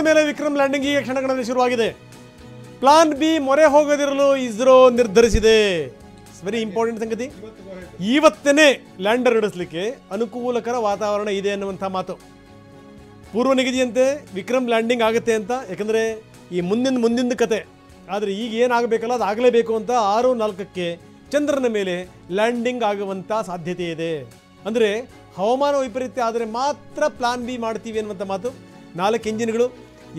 ಮೇಲೆ ವಿಕ್ರಮ್ ಲ್ಯಾಂಡಿಂಗ್ ಈಗ ಕ್ಷಣಗಳಲ್ಲಿ ಶುರುವಾಗಿದೆ. ಪ್ಲಾನ್ ಬಿ ಮೊರೆ ಹೋಗದಿರಲು ಇಸ್ರೋ ನಿರ್ಧರಿಸಿದೆ. ವೆರಿ ಇಂಪಾರ್ಟೆಂಟ್ ಸಂಗತಿ. ಇವತ್ತೇ ಲ್ಯಾಂಡರ್ ನಡೆಸಲಿಕ್ಕೆ ಅನುಕೂಲಕರ ವಾತಾವರಣ ಇದೆ ಅನ್ನುವಂಥ ಮಾತು. ಪೂರ್ವ ನಿಗದಿಯಂತೆ ವಿಕ್ರಮ್ ಲ್ಯಾಂಡಿಂಗ್ ಆಗುತ್ತೆ ಅಂತ, ಯಾಕಂದರೆ ಈ ಮುಂದಿನ ಕತೆ. ಆದರೆ ಈಗ ಏನಾಗಬೇಕಲ್ಲ ಅದು ಆಗಲೇಬೇಕು ಅಂತ 6:04ಕ್ಕೆ ಚಂದ್ರನ ಮೇಲೆ ಲ್ಯಾಂಡಿಂಗ್ ಆಗುವಂಥ ಸಾಧ್ಯತೆ ಇದೆ. ಅಂದರೆ ಹವಾಮಾನ ವೈಪರೀತ್ಯ ಆದರೆ ಮಾತ್ರ ಪ್ಲಾನ್ ಬಿ ಮಾಡ್ತೀವಿ ಅನ್ನುವಂಥ ಮಾತು. 4 ಇಂಜಿನ್ಗಳು,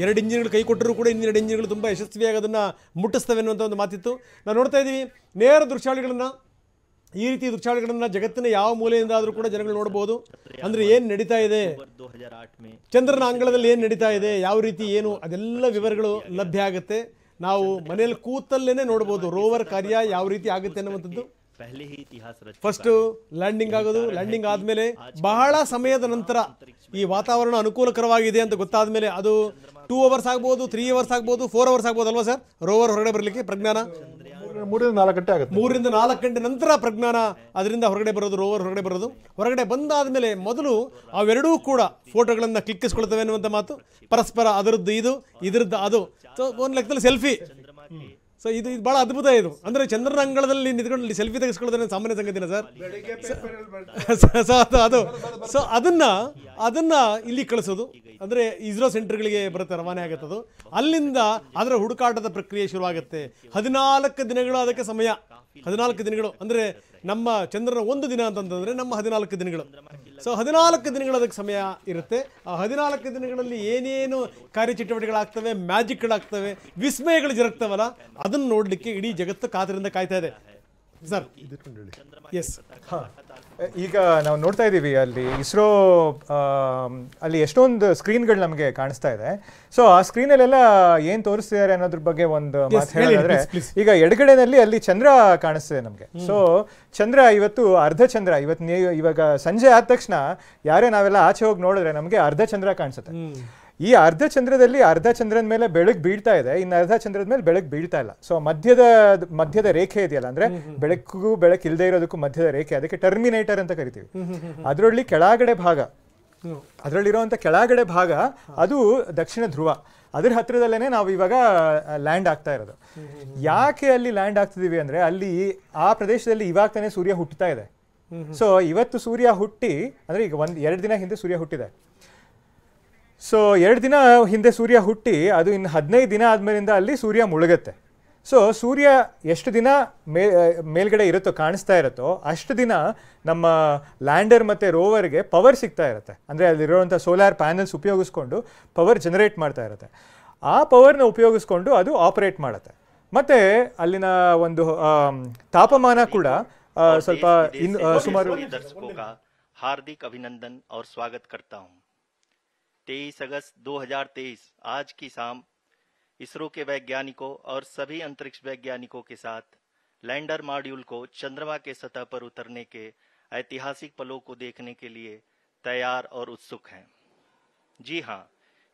2 ಇಂಜಿನ್ಗಳು ಕೈ ಕೊಟ್ಟರೂ ಕೂಡ ಇನ್ನೆರಡು 2 ಇಂಜಿನ್ಗಳು ತುಂಬ ಯಶಸ್ವಿಯಾಗಿ ಅದನ್ನು ಮುಟ್ಟಿಸ್ತವೆ ಅನ್ನುವಂಥ ಒಂದು ಮಾತಿತ್ತು. ನಾವು ನೋಡ್ತಾ ಇದ್ದೀವಿ ನೇರ ದೃಶ್ಯಾವಳಿಗಳನ್ನು. ಈ ರೀತಿ ದೃಶ್ಯಾವಳಿಗಳನ್ನು ಜಗತ್ತಿನ ಯಾವ ಮೂಲೆಯಿಂದ ಆದರೂ ಕೂಡ ಜನಗಳು ನೋಡ್ಬೋದು. ಅಂದರೆ ಏನು ನಡೀತಾ ಇದೆ, ಚಂದ್ರನ ಅಂಗಳದಲ್ಲಿ ಏನು ನಡೀತಾ ಇದೆ, ಯಾವ ರೀತಿ ಏನು, ಅದೆಲ್ಲ ವಿವರಗಳು ಲಭ್ಯ ಆಗುತ್ತೆ. ನಾವು ಮನೆಯಲ್ಲಿ ಕೂತಲ್ಲೇ ನೋಡ್ಬೋದು ರೋವರ್ ಕಾರ್ಯ ಯಾವ ರೀತಿ ಆಗುತ್ತೆ ಅನ್ನುವಂಥದ್ದು. ಫಸ್ಟ್ ಲ್ಯಾಂಡಿಂಗ್ ಆಗೋದು, ಲ್ಯಾಂಡಿಂಗ್ ಆದಮೇಲೆ ಬಹಳ ಸಮಯದ ನಂತರ ಈ ವಾತಾವರಣ ಅನುಕೂಲಕರವಾಗಿದೆ ಅಂತ ಗೊತ್ತಾದ ಮೇಲೆ ಅದು 2 ಅವರ್ಸ್ ಆಗ್ಬೋದು, 3 ಅವರ್ಸ್ ಆಗ್ಬೋದು, 4 ಅವರ್ಸ್ ಆಗ್ಬೋದು ಅಲ್ವಾ ಸರ್? ರೋವರ್ ಹೊರಗಡೆ ಬರಲಿಕ್ಕೆ ಪ್ರಜ್ಞಾನ 3 ರಿಂದ 4 ಗಂಟೆ ಆಗುತ್ತೆ. 3 ರಿಂದ 4 ಗಂಟೆ ನಂತರ ಪ್ರಜ್ಞಾನ ಅದರಿಂದ ಹೊರಗಡೆ ಬರೋದು, ರೋವರ್ ಹೊರಗಡೆ ಬರೋದು. ಹೊರಗಡೆ ಬಂದಾದ್ಮೇಲೆ ಮೊದಲು ಅವೆರಡೂ ಕೂಡ ಫೋಟೋಗಳನ್ನು ಕ್ಲಿಕ್ಕಿಸ್ಕೊಳ್ತವೆ ಅನ್ನುವಂಥ ಮಾತು. ಪರಸ್ಪರ ಅದರದ್ದು ಇದು, ಇದರದ್ದು ಅದು. ಸೊ ಒಂದು ಲೆಕ್ಕದಲ್ಲಿ ಸೆಲ್ಫಿ. ಸೊ ಇದು ಭಾಳ ಅದ್ಭುತ ಇದು. ಅಂದರೆ ಚಂದ್ರನ ಅಂಗಳದಲ್ಲಿ ನಿಂತ್ಕೊಂಡು ಸೆಲ್ಫಿ ತೆಗೆಸ್ಕೊಳ್ಳೋದ್ರೆ ಸಾಮಾನ್ಯ ಸಂಗತಿನ ಸರ್. ಅದು ಸೊ ಅದನ್ನ ಇಲ್ಲಿ ಕಳಿಸೋದು, ಅಂದರೆ ಇಸ್ರೋ ಸೆಂಟರ್ಗಳಿಗೆ ಬರುತ್ತೆ, ರವಾನೆ ಆಗುತ್ತದು. ಅಲ್ಲಿಂದ ಅದರ ಹುಡುಕಾಟದ ಪ್ರಕ್ರಿಯೆ ಶುರುವಾಗುತ್ತೆ. 14 ದಿನಗಳು ಅದಕ್ಕೆ ಸಮಯ. 14 ದಿನಗಳು ಅಂದರೆ ನಮ್ಮ ಚಂದ್ರನ 1 ದಿನ ಅಂತಂತಂದರೆ ನಮ್ಮ 14 ದಿನಗಳು. ಸೊ 14 ದಿನಗಳು ಅದಕ್ಕೆ ಸಮಯ ಇರುತ್ತೆ. ಆ 14 ದಿನಗಳಲ್ಲಿ ಏನೇನು ಕಾರ್ಯಚಟುವಟಿಕೆಗಳಾಗ್ತವೆ, ಮ್ಯಾಜಿಕ್ಗಳಾಗ್ತವೆ, ವಿಸ್ಮಯಗಳು ಜರುಗ್ತವಲ್ಲ, ಅದನ್ನು ನೋಡಲಿಕ್ಕೆ ಇಡೀ ಜಗತ್ತು ಕಾತರಿಂದ ಕಾಯ್ತಾ ಇದೆ ಸರ್. ಎಸ್, ಈಗ ನಾವು ನೋಡ್ತಾ ಇದ್ದೀವಿ ಅಲ್ಲಿ ಇಸ್ರೋ ಅಲ್ಲಿ ಎಷ್ಟೊಂದು ಸ್ಕ್ರೀನ್ಗಳು ನಮಗೆ ಕಾಣಿಸ್ತಾ ಇದೆ. ಸೊ ಆ ಸ್ಕ್ರೀನಲ್ಲೆಲ್ಲ ಏನು ತೋರಿಸ್ತಿದ್ದಾರೆ ಅನ್ನೋದ್ರ ಬಗ್ಗೆ ಒಂದು ಮಾತು ಹೇಳೋದಾದ್ರೆ, ಈಗ ಎಡಗಡೆನಲ್ಲಿ ಅಲ್ಲಿ ಚಂದ್ರ ಕಾಣಿಸ್ತಿದೆ ನಮಗೆ. ಸೊ ಚಂದ್ರ ಇವತ್ತು ಅರ್ಧ ಚಂದ್ರ. ಇವಾಗ ಸಂಜೆ ಆದ ತಕ್ಷಣ ಯಾರೇ ನಾವೆಲ್ಲ ಆಚೆ ಹೋಗಿ ನೋಡಿದ್ರೆ ನಮಗೆ ಅರ್ಧ ಚಂದ್ರ ಕಾಣಿಸುತ್ತೆ. ಈ ಅರ್ಧ ಚಂದ್ರದಲ್ಲಿ ಅರ್ಧ ಚಂದ್ರನ ಮೇಲೆ ಬೆಳಕು ಬೀಳ್ತಾ ಇದೆ, ಇನ್ನು ಅರ್ಧ ಚಂದ್ರದ ಮೇಲೆ ಬೆಳಕು ಬೀಳ್ತಾ ಇಲ್ಲ. ಸೊ ಮಧ್ಯದ ರೇಖೆ ಇದೆಯಲ್ಲ, ಅಂದ್ರೆ ಬೆಳಕಿಗೂ ಬೆಳಕು ಇಲ್ಲದೆ ಇರೋದಕ್ಕೂ ಮಧ್ಯದ ರೇಖೆ, ಅದಕ್ಕೆ ಟರ್ಮಿನೇಟರ್ ಅಂತ ಕರಿತೀವಿ. ಅದರಲ್ಲಿ ಕೆಳಗಡೆ ಭಾಗ, ಅದರಲ್ಲಿರುವಂಥ ಕೆಳಗಡೆ ಭಾಗ ಅದು ದಕ್ಷಿಣ ಧ್ರುವ. ಅದ್ರ ಹತ್ರದಲ್ಲೇನೆ ನಾವು ಇವಾಗ ಲ್ಯಾಂಡ್ ಆಗ್ತಾ ಇರೋದು. ಯಾಕೆ ಅಲ್ಲಿ ಲ್ಯಾಂಡ್ ಆಗ್ತಿದೀವಿ ಅಂದ್ರೆ, ಅಲ್ಲಿ ಆ ಪ್ರದೇಶದಲ್ಲಿ ಇವಾಗ ತಾನೇ ಸೂರ್ಯ ಹುಟ್ಟುತ್ತಾ ಇದೆ. ಸೊ ಇವತ್ತು ಸೂರ್ಯ ಹುಟ್ಟಿ, ಅಂದ್ರೆ ಈಗ 2 ದಿನ ಹಿಂದೆ ಸೂರ್ಯ ಹುಟ್ಟಿದೆ. ಸೊ 2 ದಿನ ಹಿಂದೆ ಸೂರ್ಯ ಹುಟ್ಟಿ ಅದು ಇನ್ನು 15 ದಿನ ಆದ್ಮೇಲಿಂದ ಅಲ್ಲಿ ಸೂರ್ಯ ಮುಳುಗುತ್ತೆ. ಸೊ ಸೂರ್ಯ ಎಷ್ಟು ದಿನ ಮೇಲ್ಗಡೆ ಇರುತ್ತೋ, ಕಾಣಿಸ್ತಾ ಇರುತ್ತೋ, ಅಷ್ಟು ದಿನ ನಮ್ಮ ಲ್ಯಾಂಡರ್ ಮತ್ತು ರೋವರ್ಗೆ ಪವರ್ ಸಿಗ್ತಾ ಇರುತ್ತೆ. ಅಂದರೆ ಅಲ್ಲಿರುವಂಥ ಸೋಲಾರ್ ಪ್ಯಾನಲ್ಸ್ ಉಪಯೋಗಿಸ್ಕೊಂಡು ಪವರ್ ಜನರೇಟ್ ಮಾಡ್ತಾ ಇರುತ್ತೆ. ಆ ಪವರ್ನ ಉಪಯೋಗಿಸ್ಕೊಂಡು ಅದು ಆಪರೇಟ್ ಮಾಡುತ್ತೆ. ಮತ್ತು ಅಲ್ಲಿನ ಒಂದು ತಾಪಮಾನ ಕೂಡ ಸ್ವಲ್ಪ ಸುಮಾರು. हार्दिक अभिनंदन और स्वागत करता हूं। 23 अगस्त 2023 आज की शाम इसरो के वैज्ञानिकों और सभी अंतरिक्ष वैज्ञानिकों के साथ लैंडर मॉड्यूल को चंद्रमा के सतह पर उतरने के ऐतिहासिक पलों को देखने के लिए तैयार और उत्सुक हैं। जी हां,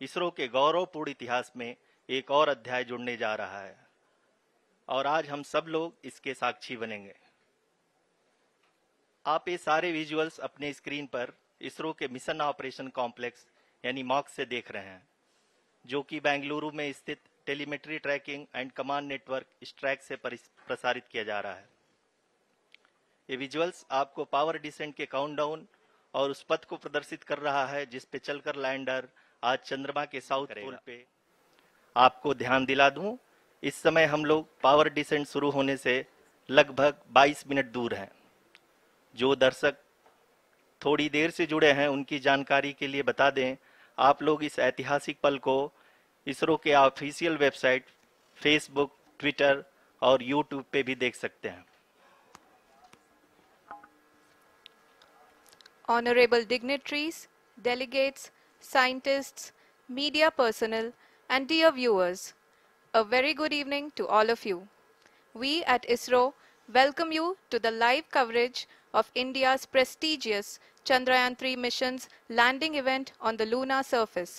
इसरो के गौरवपूर्ण इतिहास में एक और अध्याय जुड़ने जा रहा है और आज हम सब लोग इसके साक्षी बनेंगे। आप ये सारे विजुअल्स अपने स्क्रीन पर इसरो के मिशन ऑपरेशन कॉम्प्लेक्स यानी मॉक्स से देख रहे हैं, जो कि बेंगलुरु में स्थित telemetry tracking and command network ISTRAC से प्रसारित किया जा रहा है। ये विजुअल्स आपको पावर डिसेंट के काउंटडाउन और उस पथ को प्रदर्शित कर रहा है जिस पे चलकर लैंडर आज चंद्रमा के साउथ पोल पे। आपको ध्यान दिला दूं, इस समय हम लोग पावर डिसेंट शुरू होने से लगभग 22 मिनट दूर हैं। जो दर्शक थोड़ी देर से जुड़े हैं उनकी जानकारी के लिए बता दें, आप लोग इस ऐतिहासिक पल को इसरो के ऑफिशियल वेबसाइट, फेसबुक, ट्विटर और यूट्यूब पे भी देख सकते हैं। Honorable dignitaries, delegates, scientists, media personnel, and dear viewers, a very good evening to all of you. We at ISRO welcome you to the live coverage of India's prestigious Chandrayaan-3 mission's landing event on the lunar surface.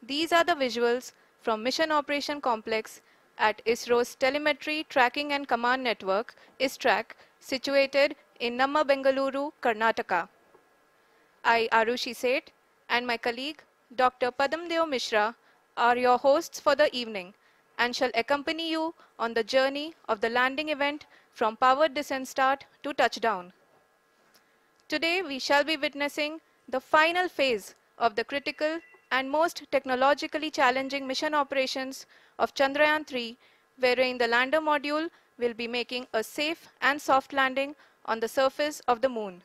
These are the visuals from Mission Operation Complex at ISRO's Telemetry Tracking and Command Network, ISTRAC, situated in Namma, Bengaluru, Karnataka. I, Arushi Seth, and my colleague, Dr. Padamdeo Mishra, are your hosts for the evening and shall accompany you on the journey of the landing event from powered descent start to touchdown. Today, we shall be witnessing the final phase of the critical and most technologically challenging mission operations of Chandrayaan-3, wherein the lander module will be making a safe and soft landing on the surface of the moon.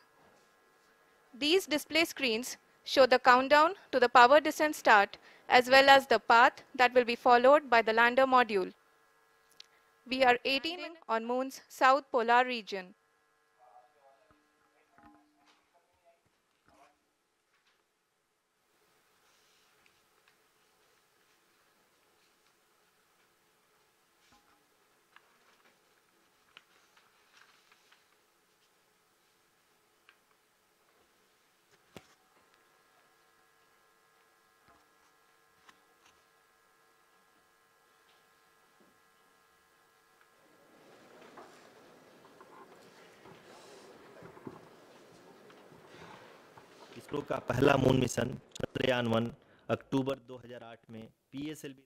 These display screens show the countdown to the power descent start as well as the path that will be followed by the lander module. We are 18 minutes on Moon's south polar region. ISRO का पहला moon mission Chandrayaan one अक्टूबर 2008 में PSLV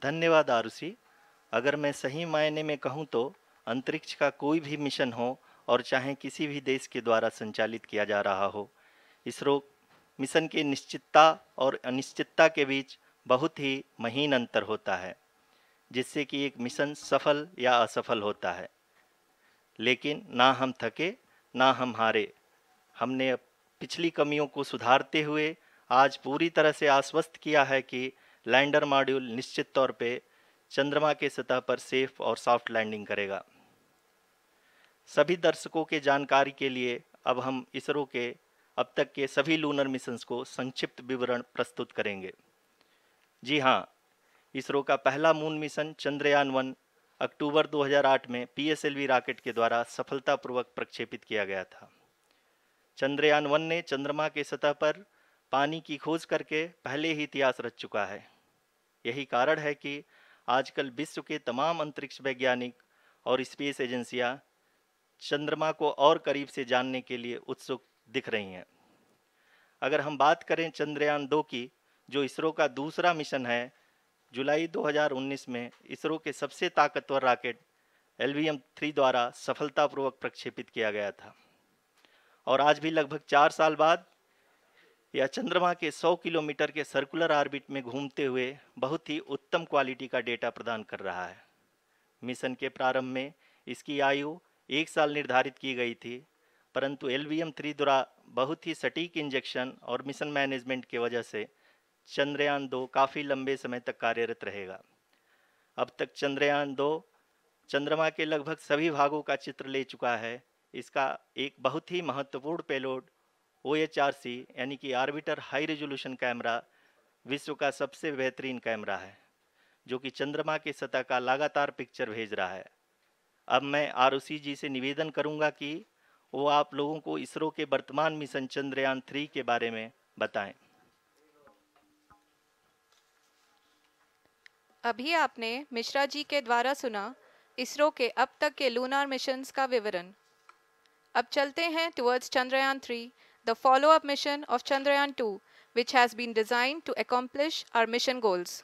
धन्यवाद आरुषि। अगर मैं सही मायने में कहूं तो अंतरिक्ष का कोई भी मिशन हो और चाहे किसी भी देश के द्वारा संचालित किया जा रहा हो, इसरो मिशन की निश्चितता और अनिश्चितता के बीच बहुत ही महीन अंतर होता है, जिससे कि एक मिशन सफल या असफल होता है। लेकिन ना हम थके ना हम हारे। हमने पिछली कमियों को सुधारते हुए आज पूरी तरह से आश्वस्त किया है कि लैंडर मॉड्यूल निश्चित तौर पे चंद्रमा के सतह पर सेफ और सॉफ्ट लैंडिंग करेगा। सभी दर्शकों के जानकारी के लिए अब हम इसरो के अब तक के सभी लूनर मिशंस को संक्षिप्त विवरण प्रस्तुत करेंगे। जी हाँ, इसरो का पहला मून मिशन चंद्रयान-1 अक्टूबर 2008 में पीएसएलवी रॉकेट के द्वारा सफलतापूर्वक प्रक्षेपित किया गया था। चंद्रयान-1 ने चंद्रमा के सतह पर पानी की खोज करके पहले ही इतिहास रच चुका है। यही कारण है कि आजकल विश्व के तमाम अंतरिक्ष वैज्ञानिक और स्पेस एजेंसियां चंद्रमा को और करीब से जानने के लिए उत्सुक दिख रही हैं। अगर हम बात करें चंद्रयान-2 की, जो इसरो का दूसरा मिशन है, जुलाई 2019 में इसरो के सबसे ताकतवर रॉकेट LVM-3 द्वारा सफलतापूर्वक प्रक्षेपित किया गया था और आज भी लगभग 4 साल बाद यह चंद्रमा के 100 किलोमीटर के सर्कुलर ऑर्बिट में घूमते हुए बहुत ही उत्तम क्वालिटी का डेटा प्रदान कर रहा है। मिशन के प्रारंभ में इसकी आयु 1 साल निर्धारित की गई थी, परंतु LVM-3 द्वारा बहुत ही सटीक इंजेक्शन और मिशन मैनेजमेंट की वजह से चंद्रयान-2 काफ़ी लंबे समय तक कार्यरत रहेगा। अब तक चंद्रयान-2 चंद्रमा के लगभग सभी भागों का चित्र ले चुका है। इसका एक बहुत ही महत्वपूर्ण पेलोड OHRC यानी कि ऑर्बिटर हाई रेजोल्यूशन कैमरा विश्व का सबसे बेहतरीन कैमरा है, जो कि चंद्रमा के सतह का लगातार पिक्चर भेज रहा है। अब मैं आरुषि जी से निवेदन करूंगा कि वो आप लोगों को इसरो के वर्तमान मिशन चंद्रयान-3 के बारे में बताएं। अभी आपने मिश्रा जी के द्वारा सुना इसरो के अब तक के लूनार मिशंस का विवरण। अब चलते हैं towards Chandrayaan-3, the follow-up mission of Chandrayaan-2, which has been designed to accomplish our mission goals.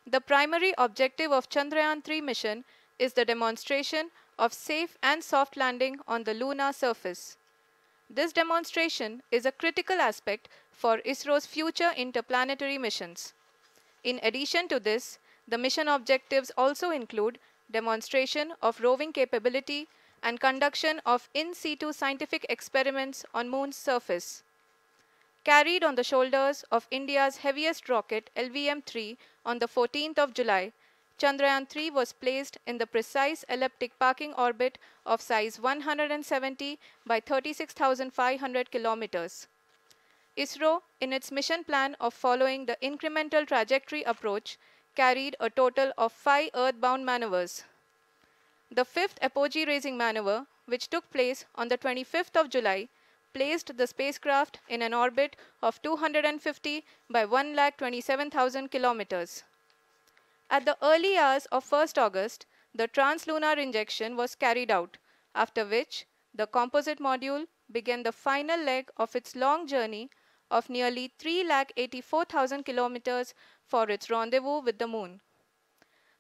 The primary objective of Chandrayaan-3 mission is the demonstration of safe and soft landing on the lunar surface. This demonstration is a critical aspect for ISRO's future interplanetary missions. In addition to this, the mission objectives also include demonstration of roving capability and conduction of in situ scientific experiments on Moon's surface. Carried on the shoulders of India's heaviest rocket LVM-3 on the 14th of July, Chandrayaan-3 was placed in the precise elliptic parking orbit of size 170 by 36,500 kilometers. ISRO, in its mission plan of following the incremental trajectory approach, carried a total of 5 earthbound maneuvers. The fifth apogee raising maneuver, which took place on the 25th of July, placed the spacecraft in an orbit of 250 by 1,27,000 kilometers. At the early hours of 1st August, the translunar injection was carried out, after which the composite module began the final leg of its long journey of nearly 3,84,000 kilometers for its rendezvous with the Moon.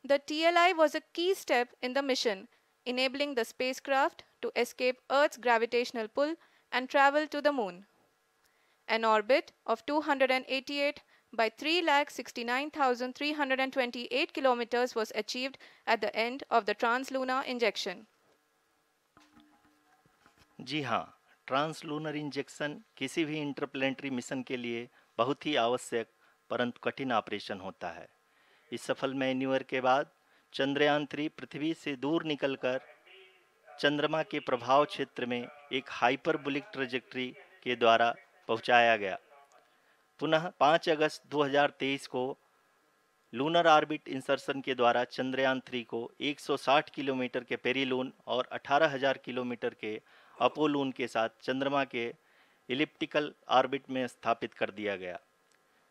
The TLI was a key step in the mission, enabling the spacecraft to escape Earth's gravitational pull and travel to the Moon. An orbit of 288 by 3,69,328 kilometers was achieved at the end of the translunar injection. जी हाँ, translunar injection किसी भी interplanetary mission के लिए बहुत ही आवश्यक परंतु कठिन operation होता है। इस सफल मैन्यूवर के बाद चंद्रयान 3 पृथ्वी से दूर निकलकर चंद्रमा के प्रभाव क्षेत्र में एक हाइपरबोलिक ट्रेजेक्टरी के द्वारा पहुंचाया गया। पुनः 5 अगस्त 2023 को लूनर ऑर्बिट इंसर्शन के द्वारा चंद्रयान 3 को 160 किलोमीटर के पेरीलून और 18,000 किलोमीटर के अपोलून के साथ चंद्रमा के इलिप्टिकल ऑर्बिट में स्थापित कर दिया गया।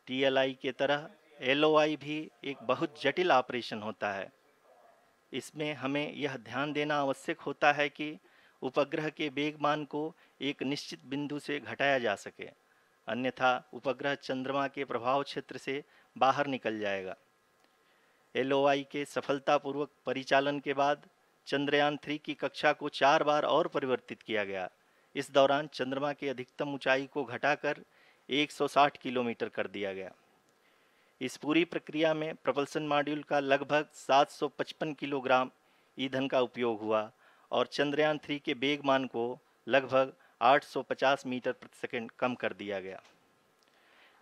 टीएलआई के तरह एलओआई भी एक बहुत जटिल ऑपरेशन होता है। इसमें हमें यह ध्यान देना आवश्यक होता है कि उपग्रह के वेगमान को एक निश्चित बिंदु से घटाया जा सके, अन्यथा उपग्रह चंद्रमा के प्रभाव क्षेत्र से बाहर निकल जाएगा। एलओआई के सफलतापूर्वक परिचालन के बाद चंद्रयान 3 की कक्षा को 4 बार और परिवर्तित किया गया। इस दौरान चंद्रमा की अधिकतम ऊंचाई को घटाकर 160 किलोमीटर कर दिया गया। इस पूरी प्रक्रिया में प्रपल्सन मॉड्यूल का लगभग 755 किलोग्राम ईंधन का उपयोग हुआ और चंद्रयान 3 के वेगमान को लगभग 850 मीटर प्रति सेकंड कम कर दिया गया।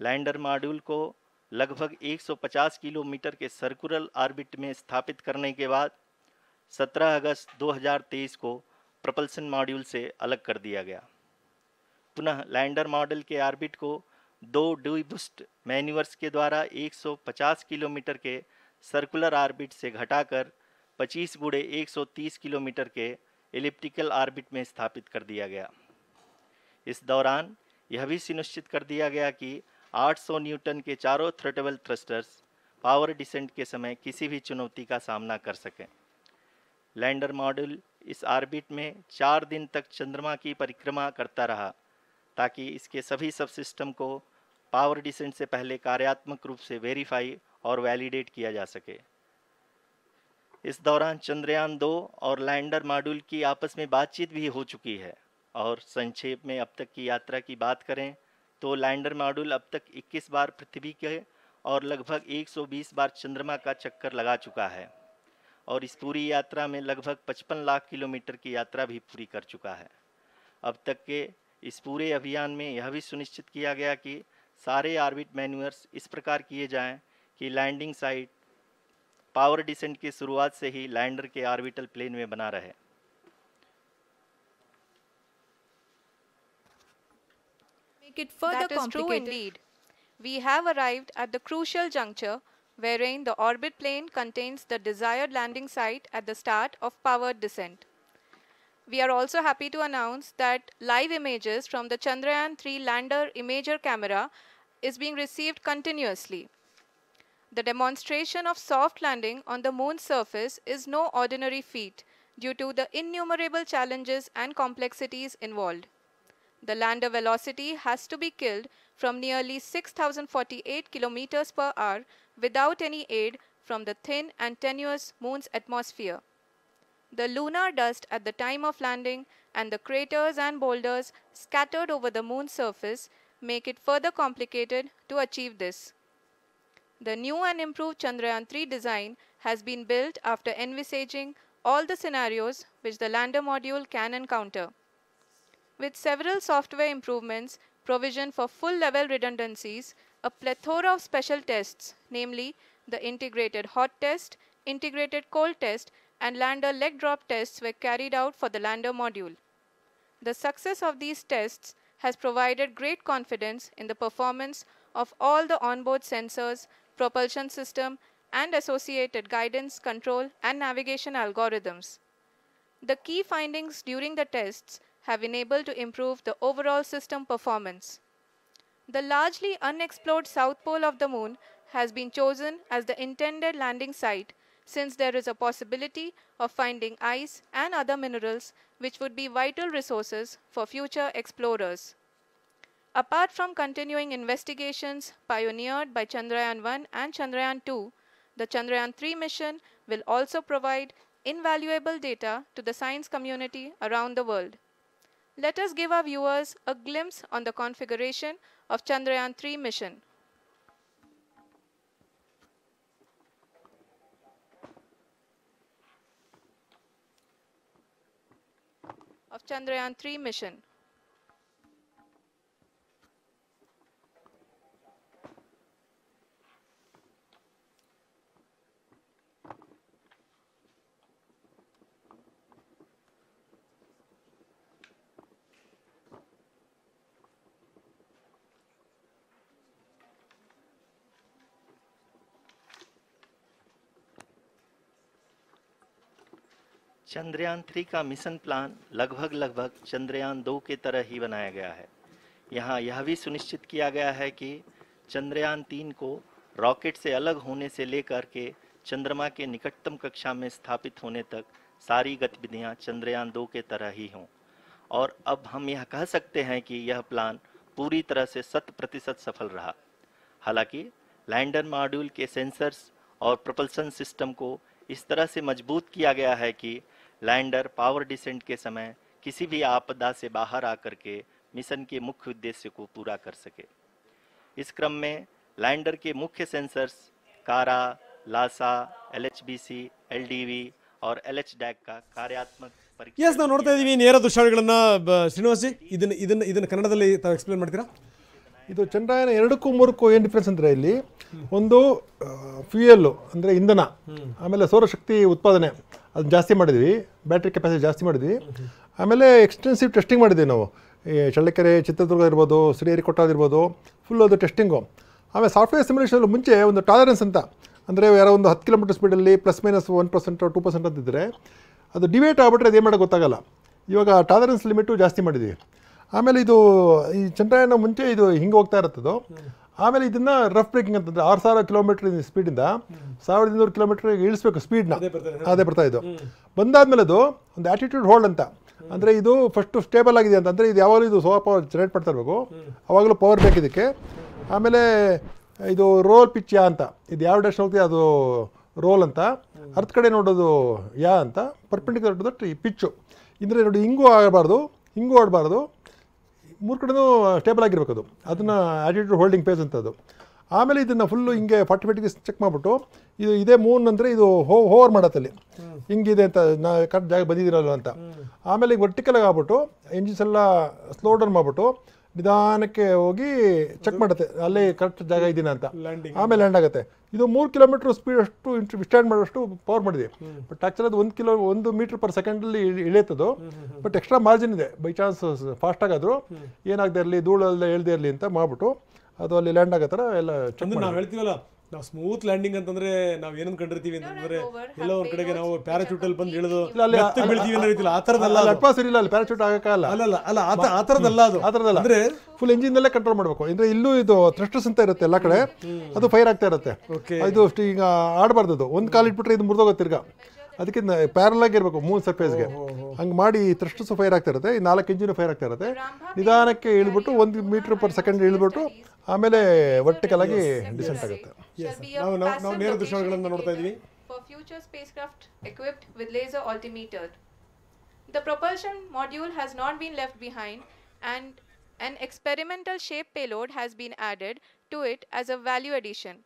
लैंडर मॉड्यूल को लगभग 150 किलोमीटर के सर्कुलर ऑर्बिट में स्थापित करने के बाद 17 अगस्त 2023 को प्रपल्सन मॉड्यूल से अलग कर दिया गया। पुनः लैंडर मॉडल के ऑर्बिट को 2 डीबूस्ट मैन्यूवर्स के द्वारा 150 किलोमीटर के सर्कुलर ऑर्बिट से घटाकर 25 गुणे 130 किलोमीटर के एलिप्टिकल ऑर्बिट में स्थापित कर दिया गया। इस दौरान यह भी सुनिश्चित कर दिया गया कि 800 न्यूटन के चारों थ्रोटेबल थ्रस्टर्स पावर डिसेंट के समय किसी भी चुनौती का सामना कर सकें। लैंडर मॉड्यूल इस ऑर्बिट में 4 दिन तक चंद्रमा की परिक्रमा करता रहा ताकि इसके सभी सब सिस्टम को पावर डिसेंट से पहले कार्यात्मक रूप से वेरीफाई और वैलिडेट किया जा सके। इस दौरान चंद्रयान 2 और लैंडर मॉड्यूल की आपस में बातचीत भी हो चुकी है। और संक्षेप में अब तक की यात्रा की बात करें तो लैंडर मॉड्यूल अब तक 21 बार पृथ्वी के और लगभग 120 बार चंद्रमा का चक्कर लगा चुका है और इस पूरी यात्रा में लगभग 55 लाख किलोमीटर की यात्रा भी पूरी कर चुका है। अब तक के इस पूरे अभियान में यह भी सुनिश्चित किया गया कि सारे ऑर्बिट मैन्यूवर्स इस प्रकार किए जाएं कि लैंडिंग साइट पावर डिसेंट की शुरुआत से ही लैंडर के ऑर्बिटल प्लेन में बना रहे। Make it further complicated. That is true indeed. We have arrived at the crucial juncture wherein the orbit plane contains the desired landing site at the start of powered descent. We are also happy to announce that live images from the Chandrayaan 3 lander imager camera is being received continuously. The demonstration of soft landing on the moon's surface is no ordinary feat due to the innumerable challenges and complexities involved. The lander velocity has to be killed from nearly 6,048 kilometers per hour without any aid from the thin and tenuous moon's atmosphere. The lunar dust at the time of landing and the craters and boulders scattered over the moon's surface make it further complicated to achieve this. The new and improved Chandrayaan 3 design has been built after envisaging all the scenarios which the lander module can encounter. With several software improvements, provision for full-level redundancies, a plethora of special tests, namely the integrated hot test, integrated cold test, and lander leg drop tests were carried out for the lander module. The success of these tests has provided great confidence in the performance of all the onboard sensors, propulsion system, and associated guidance, control, and navigation algorithms. The key findings during the tests have enabled to improve the overall system performance. The largely unexplored south pole of the moon has been chosen as the intended landing site since there is a possibility of finding ice and other minerals which would be vital resources for future explorers. Apart from continuing investigations pioneered by Chandrayaan-1 and Chandrayaan-2, the Chandrayaan-3 mission will also provide invaluable data to the science community around the world. Let us give our viewers a glimpse on the configuration of Chandrayaan-3 mission. Of Chandrayaan-3 mission. Chandrayaan 3 का mission plan लगभग चंद्रयान 2 के तरह ही बनाया गया है। यहाँ यह भी सुनिश्चित किया गया है कि चंद्रयान 3 को रॉकेट से अलग होने से लेकर के चंद्रमा के निकटतम कक्षा में स्थापित होने तक सारी गतिविधियां चंद्रयान 2 के तरह ही हों। और अब हम यह कह सकते हैं कि यह प्लान पूरी तरह से 100% सफल रहा। हालांकि लैंडर मॉड्यूल के सेंसर्स और प्रोपल्शन सिस्टम को इस तरह से मजबूत किया गया है कि लैंडर पावर डिसेंट के समय किसी भी आपदा से बाहर आकर के मिशन के मुख्य उद्देश्य को पूरा कर सके। इस क्रम में लैंडर के मुख्य सेंसर्स कारा, लासा, LHBC, LDV और LHDAC का कार्यात्मक परीक्षण ಎಸ್ ನಾವು ನೋಡ್ತಾ ಇದೀವಿ ನೇರ ದೃಶ್ಯಾವಳಿಗಳನ್ನ ಶ್ರೀನಿವಾಸ್ ಜಿ ಇದನ್ನ ಕನ್ನಡದಲ್ಲಿ ತಾವು ಎಕ್ಸ್ಪ್ಲೇನ್ ಮಾಡ್ತೀರಾ? ಇದು ಚಂದ್ರಯಾನ 2ಕ್ಕೂ 3ಕ್ಕೂ ಏನು ಡಿಫ್ರೆನ್ಸ್ ಅಂದರೆ ಇಲ್ಲಿ ಒಂದು ಫ್ಯೂಯಲ್ಲು ಅಂದರೆ ಇಂಧನ, ಆಮೇಲೆ ಸೌರಶಕ್ತಿ ಉತ್ಪಾದನೆ ಅದನ್ನ ಜಾಸ್ತಿ ಮಾಡಿದ್ವಿ, ಬ್ಯಾಟ್ರಿ ಕೆಪಾಸಿಟಿ ಜಾಸ್ತಿ ಮಾಡಿದ್ವಿ, ಆಮೇಲೆ ಎಕ್ಸ್ಟೆನ್ಸಿವ್ ಟೆಸ್ಟಿಂಗ್ ಮಾಡಿದ್ವಿ ನಾವು. ಈ ಚಳ್ಳಕೆರೆ, ಚಿತ್ರದುರ್ಗ ಇರ್ಬೋದು, ಶ್ರೀಹರಿಕೋಟ ಇರ್ಬೋದು, ಫುಲ್ ಅದು ಟೆಸ್ಟಿಂಗು. ಆಮೇಲೆ ಸಾಫ್ಟ್ವೇರ್ ಸಿಮ್ಯುಲೇಷನಲ್ಲಿ ಮುಂಚೆ ಒಂದು ಟಾಲರೆನ್ಸ್ ಅಂತ, ಅಂದರೆ ಯಾರೋ ಒಂದು 10 ಕಿಲೋಮೀಟರ್ ಸ್ಪೀಡಲ್ಲಿ ±1% 2% ಅಂತಿದ್ದರೆ ಅದು ಡಿವೇಟ್ ಆಗಿಬಿಟ್ರೆ ಅದೇನು ಮಾಡೋಕ್ಕೆ ಗೊತ್ತಾಗಲ್ಲ. ಇವಾಗ ಟಾಲರೆನ್ಸ್ ಲಿಮಿಟು ಜಾಸ್ತಿ ಮಾಡಿದ್ವಿ. ಆಮೇಲೆ ಇದು ಈ ಚಂದ್ರಯಾನ ಮುಂಚೆ ಇದು ಹಿಂಗೆ ಹೋಗ್ತಾ ಇರುತ್ತದು. ಆಮೇಲೆ ಇದನ್ನು ರಫ್ ಬ್ರೇಕಿಂಗ್ ಅಂತಂದರೆ 6000 ಕಿಲೋಮೀಟ್ರ್ ಸ್ಪೀಡಿಂದ 1200 ಕಿಲೋಮೀಟ್ರಿಗೆ ಇಳಿಸ್ಬೇಕು ಸ್ಪೀಡ್ನ, ಅದೇ ಬರ್ತಾ ಇದು. ಬಂದಾದಮೇಲೆ ಅದು ಒಂದು ಆ್ಯಟಿಟ್ಯೂಡ್ ಹೋಲ್ಡ್ ಅಂತ, ಅಂದರೆ ಇದು ಫಸ್ಟು ಸ್ಟೇಬಲ್ ಆಗಿದೆ ಅಂತ, ಅಂದರೆ ಇದು ಯಾವಾಗಲೂ ಇದು ಸೋಲಾರ್ ಪವರ್ ಜನರೇಟ್ ಮಾಡ್ತಾ ಇರಬೇಕು, ಆವಾಗಲೂ ಪವರ್ ಬೇಕು ಇದಕ್ಕೆ. ಆಮೇಲೆ ಇದು ರೋಲ್ ಪಿಚ್ ಯಾ ಅಂತ, ಇದು ಯಾವ ಡೈರೆಕ್ಷನ್ ಹೋಗ್ತೀವಿ ಅದು ರೋಲ್ ಅಂತ, ಅರ್ಥ ಕಡೆ ನೋಡೋದು ಯಾ ಅಂತ, ಪರ್ಪೆಂಡಿಕ್ಯುಲರ್ ಟು ದಟ್ ಈ ಪಿಚ್ಚು. ಅಂದರೆ ನೋಡಿ ಹಿಂಗೂ ಆಗಬಾರ್ದು, ಹಿಂಗೂ ಆಡಬಾರ್ದು, 3 ಕಡೆನೂ ಸ್ಟೇಬಲ್ ಆಗಿರ್ಬೇಕು ಅದು. ಅದನ್ನು ಆ್ಯಟಿಟ್ಯೂಡ್ ಹೋಲ್ಡಿಂಗ್ ಪೇಜ್ ಅಂತ ಅದು. ಆಮೇಲೆ ಇದನ್ನು ಫುಲ್ಲು ಹಿಂಗೆ 45 ಡಿಗ್ರೀಸ್ ಚೆಕ್ ಮಾಡಿಬಿಟ್ಟು ಇದು ಇದೇ ಮೂನ್ ಅಂದರೆ ಇದು ಹೋವರ್ ಮಾಡತ್ತಲ್ಲಿ ಹಿಂಗಿದೆ ಅಂತ ನಾ ಕರೆಕ್ಟ್ ಜಾಗ ಬಂದಿದ್ದೀರಲ್ಲ ಅಂತ. ಆಮೇಲೆ ಈಗ ವರ್ಟಿಕಲಾಗಿ ಆಗ್ಬಿಟ್ಟು ಎಂಜಿನ್ಸ್ ಎಲ್ಲ ಸ್ಲೋ ಡೌನ್ ಮಾಡಿಬಿಟ್ಟು ನಿಧಾನಕ್ಕೆ ಹೋಗಿ ಚೆಕ್ ಮಾಡುತ್ತೆ ಅಲ್ಲೇ ಕರೆಕ್ಟ್ ಜಾಗ ಇದೀನ ಅಂತ, ಆಮೇಲೆ ಲ್ಯಾಂಡ್ ಆಗುತ್ತೆ. ಇದು 3 ಕಿಲೋಮೀಟ್ರ್ ಸ್ಪೀಡ್ ಅಷ್ಟು ವಿಸ್ಟ್ಯಾಂಡ್ ಮಾಡೋಷ್ಟು ಪವರ್ ಮಾಡಿದೆ. ಬಟ್ ಆ್ಯಕ್ಚುಲಿ ಅದು 1 ಮೀಟ್ರ್ ಪರ್ ಸೆಕೆಂಡಲ್ಲಿ ಇಳಿಯುತ್ತದು. ಬಟ್ ಎಕ್ಸ್ಟ್ರಾ ಮಾರ್ಜಿನ್ ಇದೆ, ಬೈ ಚಾನ್ಸ್ ಫಾಸ್ಟಾಗಾದರೂ ಏನಾಗದೆ ಇರಲಿ, ಧೂಳಲ್ಲದೆ ಹೇಳ್ದೆ ಇರಲಿ ಅಂತ ಮಾಡ್ಬಿಟ್ಟು ಅದು ಅಲ್ಲಿ ಲ್ಯಾಂಡ್ ಆಗೋ ಥರ ಎಲ್ಲ ಚೆಕ್ ಮಾಡಿ. ನಾವು ಹೇಳ್ತೀವಲ್ಲ, ನಾವು ಸ್ಮೂತ್ ಲ್ಯಾಂಡಿಂಗ್ ಅಂತಂದ್ರೆ ನಾವು ಏನಂತ ಕಂಡಿರ್ತೀವಿ ಅಂತಂದ್ರೆ ಎಲ್ಲ ಒಂದ್ ಕಡೆಗೆ ನಾವು ಪ್ಯಾರಾಚೂಟಲ್ಲಿ ಬಂದು ಇಳಿದು ಬೀಳ್ತೀವಿ ಅನ್ನೋ ರೀತಿಯಲ್ಲಿ. ಆ ಥರದಲ್ಲ, ಅಟ್ಮಾಸ್ಫಿಯರ್ ಇಲ್ಲ ಅಲ್ಲಿ, ಪ್ಯಾರಾಚೂಟ್ ಆಗಲ್ಲ. ಅಲ್ಲ ಆ ಥರದಲ್ಲ ಅದು. ಆ ಥರದಲ್ಲ, ಅಂದ್ರೆ ಫುಲ್ ಇಂಜಿನ್ನಲ್ಲೇ ಕಂಟ್ರೋಲ್ ಮಾಡಬೇಕು. ಅಂದರೆ ಇಲ್ಲೂ ಇದು ಥ್ರಸ್ಟರ್ಸ್ ಅಂತ ಇರುತ್ತೆ ಎಲ್ಲ ಕಡೆ, ಅದು ಫೈರ್ ಆಗ್ತಾ ಇರುತ್ತೆ. ಇದು ಅಷ್ಟು ಈಗ ಆಡಬಾರ್ದು, ಅದು ಒಂದು ಕಾಲು ಇಟ್ಬಿಟ್ರೆ ಇದು ಮುರಿದೋಗುತ್ತೆ ತಿರ್ಗಾ. ಅದಕ್ಕೆ ಪ್ಯಾರಲ್ ಆಗಿರ್ಬೇಕು ಮೂನ್ ಸರ್ಫೇಸ್ಗೆ, ಹಂಗೆ ಮಾಡಿ ಥ್ರಸ್ಟರ್ಸ್ ಫೈರ್ ಆಗ್ತಾ ಇರುತ್ತೆ. ಈ 4 ಇಂಜಿನ್ ಫೈರ್ ಆಗ್ತಾ ಇರುತ್ತೆ. ನಿಧಾನಕ್ಕೆ ಇಳಿದ್ಬಿಟ್ಟು 1 ಮೀಟರ್ ಪರ್ ಸೆಕೆಂಡ್ ಇಳಿದ್ಬಿಟ್ಟು ಆಮೇಲೆ ವರ್ಟಿಕಲ್ ಆಗಿ ಡಿಸೆಂಟ್ ಆಗುತ್ತೆ. ನಾವು ನೇರ ದೃಶ್ಯಗಳನ್ನು ನೋಡ್ತಾ ಇದೀವಿ. For future spacecraft equipped with laser altimeter. The propulsion module has not been left behind, and an experimental shape payload has been added to it as a value addition.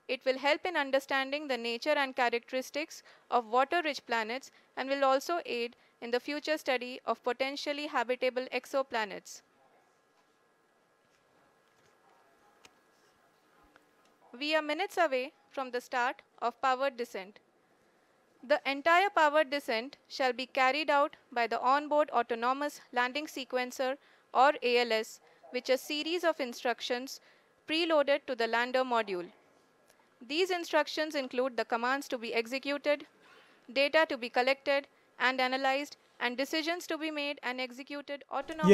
It will help in understanding the nature and characteristics of water-rich planets and will also aid in the future study of potentially habitable exoplanets. We are minutes away from the start of powered descent. The entire powered descent shall be carried out by the onboard autonomous landing sequencer or ALS, which is a series of instructions preloaded to the lander module. These instructions include the commands to be executed, data to be collected and analyzed, and decisions to be made and executed autonomously.